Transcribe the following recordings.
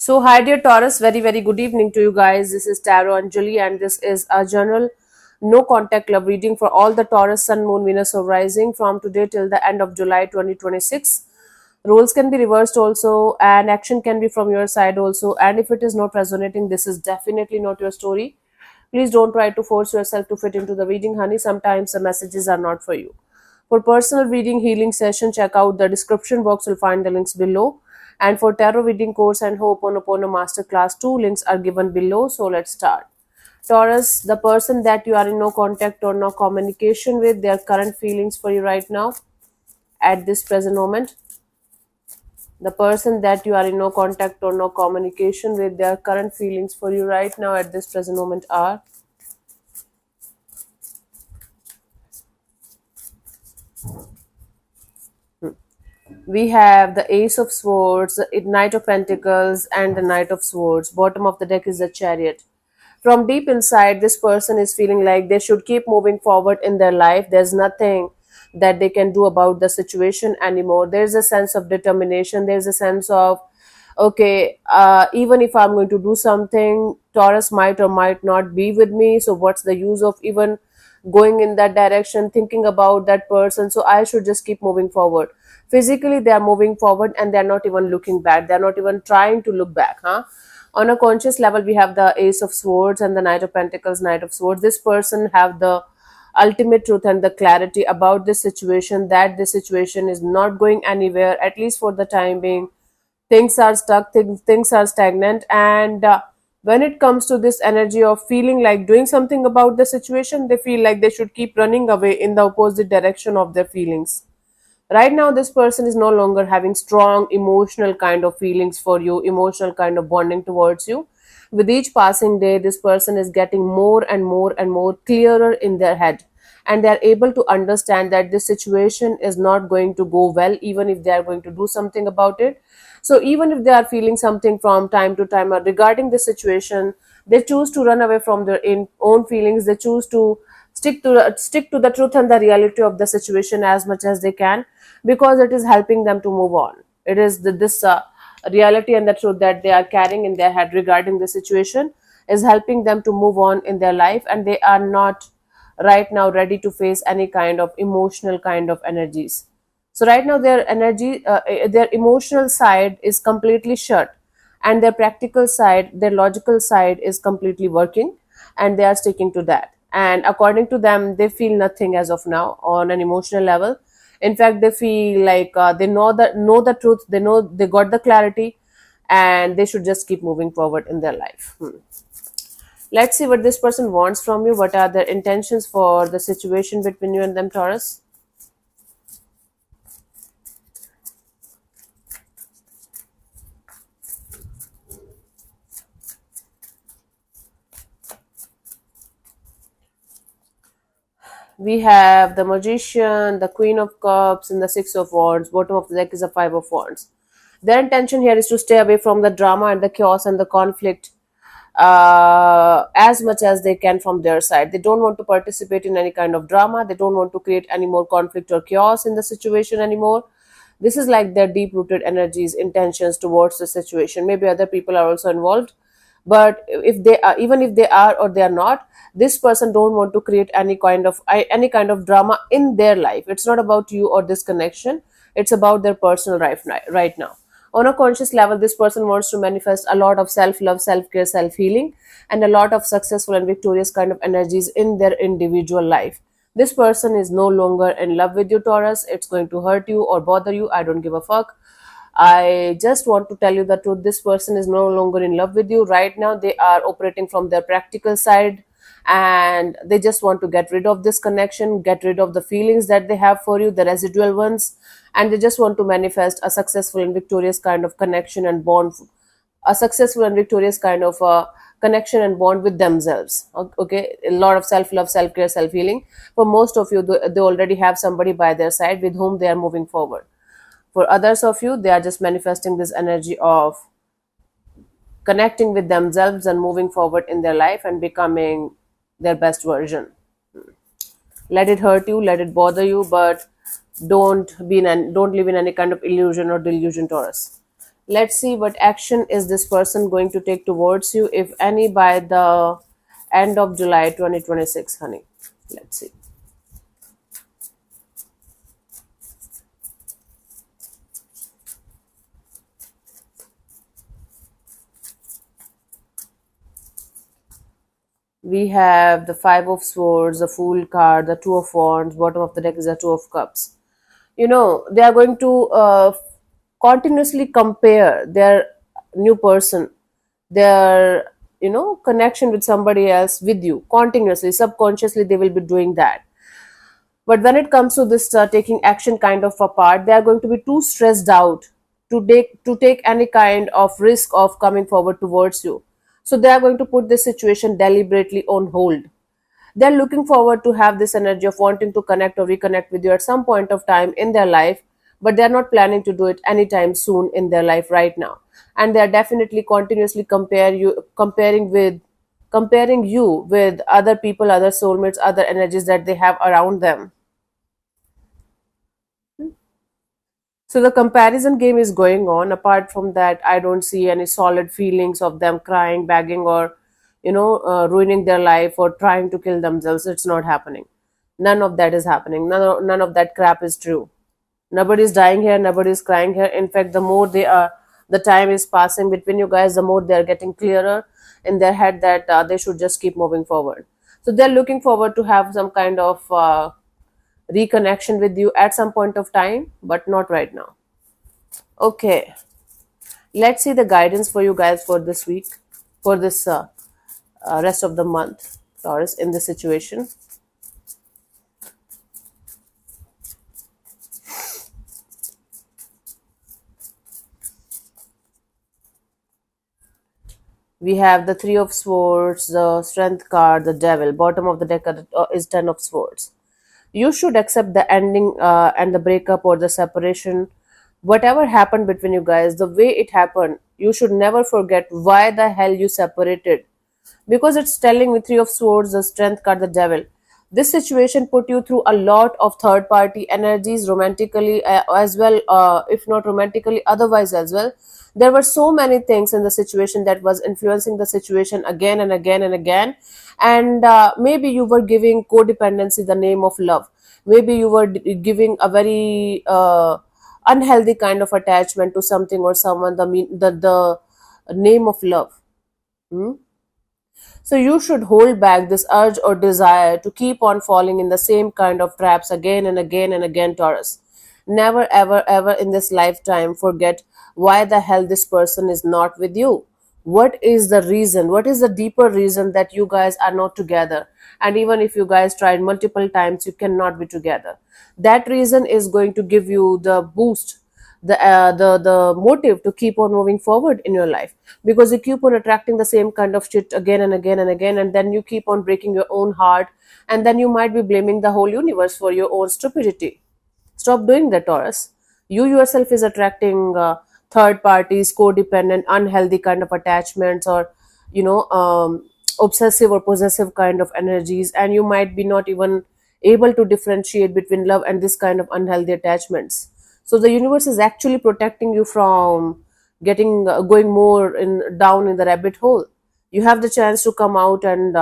So, hi dear Taurus, very good evening to you guys. This is Tarot Anjali, and this is a general no contact love reading for all the Taurus, Sun, Moon, Venus, or Rising from today till the end of July 2026. Roles can be reversed also, and action can be from your side also. And if it is not resonating, this is definitely not your story. Please don't try to force yourself to fit into the reading, honey. Sometimes the messages are not for you. For personal reading healing session, check out the description box. You'll find the links below. And for tarot reading course and Ho'oponopono masterclass, two links are given below. So let's start. Taurus, the person that you are in no contact or no communication with, their current feelings for you right now at this present moment. The person that you are in no contact or no communication with, their current feelings for you right now at this present moment are. We have the Ace of Swords, the Knight of Pentacles, and the Knight of Swords. Bottom of the deck is the Chariot. From deep inside, this person is feeling like they should keep moving forward in their life. There's nothing that they can do about the situation anymore. There's a sense of determination. There's a sense of, okay, even if I'm going to do something, Taurus might or might not be with me. So what's the use of even going in that direction, thinking about that person? So I should just keep moving forward. Physically, they are moving forward and they're not even looking back. They're not even trying to look back, huh? On a conscious level, we have the Ace of Swords and the Knight of Pentacles, Knight of Swords. This person have the ultimate truth and the clarity about this situation, that this situation is not going anywhere, at least for the time being. Things are stuck, things are stagnant, and when it comes to this energy of feeling like doing something about the situation, they feel like they should keep running away in the opposite direction of their feelings. Right now, this person is no longer having strong emotional kind of feelings for you, emotional kind of bonding towards you. With each passing day, this person is getting more and more and more clearer in their head, and they are able to understand that this situation is not going to go well, even if they are going to do something about it. So even if they are feeling something from time to time regarding the situation, they choose to run away from their own feelings. They choose to stick to the truth and the reality of the situation as much as they can, because it is helping them to move on. It is this reality and the truth that they are carrying in their head regarding the situation is helping them to move on in their life, and they are not right now ready to face any kind of emotional kind of energies. So right now their energy, their emotional side is completely shut, and their practical side, their logical side is completely working, and they are sticking to that. And according to them, they feel nothing as of now on an emotional level. In fact, they feel like they know the truth. They know they got the clarity, and they should just keep moving forward in their life. Let's see what this person wants from you. What are their intentions for the situation between you and them, Taurus? We have the Magician, the Queen of Cups, and the Six of Wands. Bottom of the deck is the Five of Wands. Their intention here is to stay away from the drama and the chaos and the conflict as much as they can from their side. They don't want to participate in any kind of drama. They don't want to create any more conflict or chaos in the situation anymore. This is like their deep rooted energies, intentions towards the situation. Maybe other people are also involved, but if they are, even if they are or they are not, this person don't want to create any kind of drama in their life. It's not about you or this connection. It's about their personal life right now. On a conscious level, this person wants to manifest a lot of self love, self care, self healing, and a lot of successful and victorious kind of energies in their individual life. This person is no longer in love with you, Taurus. It's going to hurt you or bother you. I don't give a fuck. I just want to tell you the truth. This person is no longer in love with you. Right now, they are operating from their practical side, and they just want to get rid of this connection, get rid of the feelings that they have for you, the residual ones, and they just want to manifest a successful and victorious kind of connection and bond, a successful and victorious kind of connection and bond with themselves. Okay, a lot of self love, self care, self healing. For most of you, they already have somebody by their side with whom they are moving forward. For others of you, they are just manifesting this energy of connecting with themselves and moving forward in their life and becoming their best version. Let it hurt you, let it bother you, but don't live in any kind of illusion or delusion, Taurus. Let's see what action is this person going to take towards you, if any, by the end of July 2026, honey. Let's see. We have the Five of Swords, the Fool card, the Two of Wands, bottom of the deck is the Two of Cups. They are going to continuously compare their new person, their connection with somebody else with you continuously. Subconsciously they will be doing that, but when it comes to this taking action kind of a part, they are going to be too stressed out to take any kind of risk of coming forward towards you. So they are going to put this situation deliberately on hold. They're looking forward to have this energy of wanting to connect or reconnect with you at some point of time in their life, but they're not planning to do it anytime soon in their life right now. And they're definitely continuously comparing you with other people, other soulmates, other energies that they have around them. So the comparison game is going on. Apart from that, I don't see any solid feelings of them crying, begging, or ruining their life or trying to kill themselves. It's not happening. None of that is happening. None of that crap is true. Nobody's dying here. Nobody's crying here. In fact, the time is passing between you guys, the more they are getting clearer in their head that they should just keep moving forward. So they're looking forward to have some kind of reconnection with you at some point of time, but not right now. Okay, let's see the guidance for you guys for this week, for this rest of the month, Taurus, in this situation. We have the Three of Swords, the Strength card, the Devil. Bottom of the deck is Ten of Swords. You should accept the ending and the breakup or the separation, whatever happened between you guys, the way it happened. You should never forget why the hell you separated, because it's telling me Three of Swords, the Strength card, the Devil. This situation put you through a lot of third party energies, romantically as well, if not romantically, otherwise as well. There were so many things in the situation that was influencing the situation again and again and again. And maybe you were giving codependency the name of love. Maybe you were giving a very unhealthy kind of attachment to something or someone, the name of love. Hmm? So you should hold back this urge or desire to keep on falling in the same kind of traps again and again and again, Taurus. Never, ever, ever in this lifetime forget why the hell this person is not with you. What is the reason? What is the deeper reason that you guys are not together? And even if you guys tried multiple times, you cannot be together. That reason is going to give you the boost, the motive to keep on moving forward in your life, because you keep on attracting the same kind of shit again and again and again, and then you keep on breaking your own heart, and then you might be blaming the whole universe for your own stupidity. Stop doing that, Taurus. You yourself is attracting third parties, codependent, unhealthy kind of attachments, or obsessive or possessive kind of energies, and you might be not even able to differentiate between love and this kind of unhealthy attachments. So the universe is actually protecting you from getting going more in down in the rabbit hole. You have the chance to come out and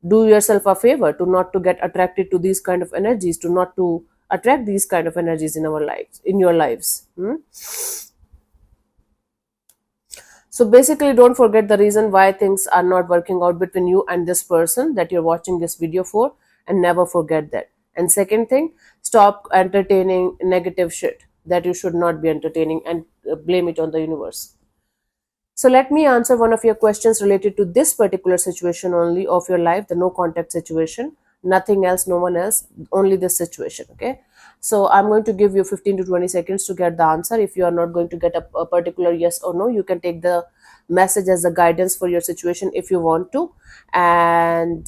do yourself a favor to not to get attracted to these kind of energies, to not to attract these kind of energies in our lives, in your lives. So basically, don't forget the reason why things are not working out between you and this person that you're watching this video for, and never forget that. And second thing, stop entertaining negative shit that you should not be entertaining, and blame it on the universe. So let me answer one of your questions related to this particular situation only of your life, the no contact situation, nothing else, no one else, only this situation. Okay. So I'm going to give you 15 to 20 seconds to get the answer. If you are not going to get a particular yes or no, you can take the message as a guidance for your situation if you want to. And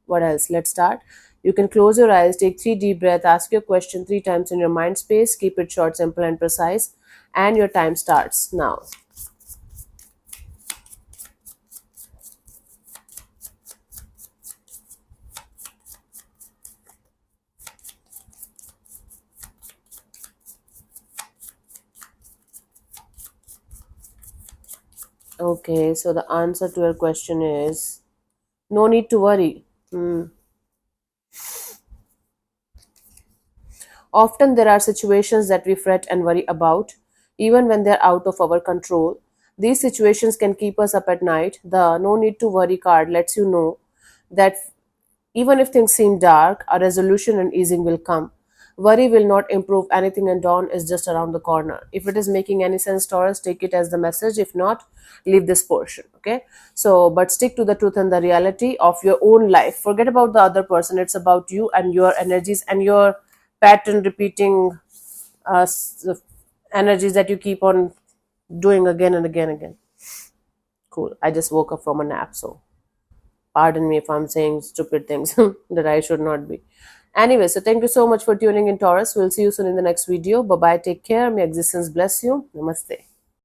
what else? Let's start. You can close your eyes, take 3 deep breaths, ask your question 3 times in your mind space, keep it short, simple, and precise, and your time starts now. Okay, so the answer to your question is no need to worry. Hmm. Often there are situations that we fret and worry about, even when they're out of our control. These situations can keep us up at night. The no need to worry card lets you know that even if things seem dark, a resolution and easing will come. Worry will not improve anything, and dawn is just around the corner. If it is making any sense, Taurus, take it as the message. If not, leave this portion. Okay. So, but stick to the truth and the reality of your own life. Forget about the other person. It's about you and your energies and your pattern repeating energies that you keep on doing again and again and again. Cool. I just woke up from a nap, so pardon me if I'm saying stupid things that I should not be. Anyway, so thank you so much for tuning in, Taurus. We'll see you soon in the next video. Bye bye. Take care. May existence bless you. Namaste.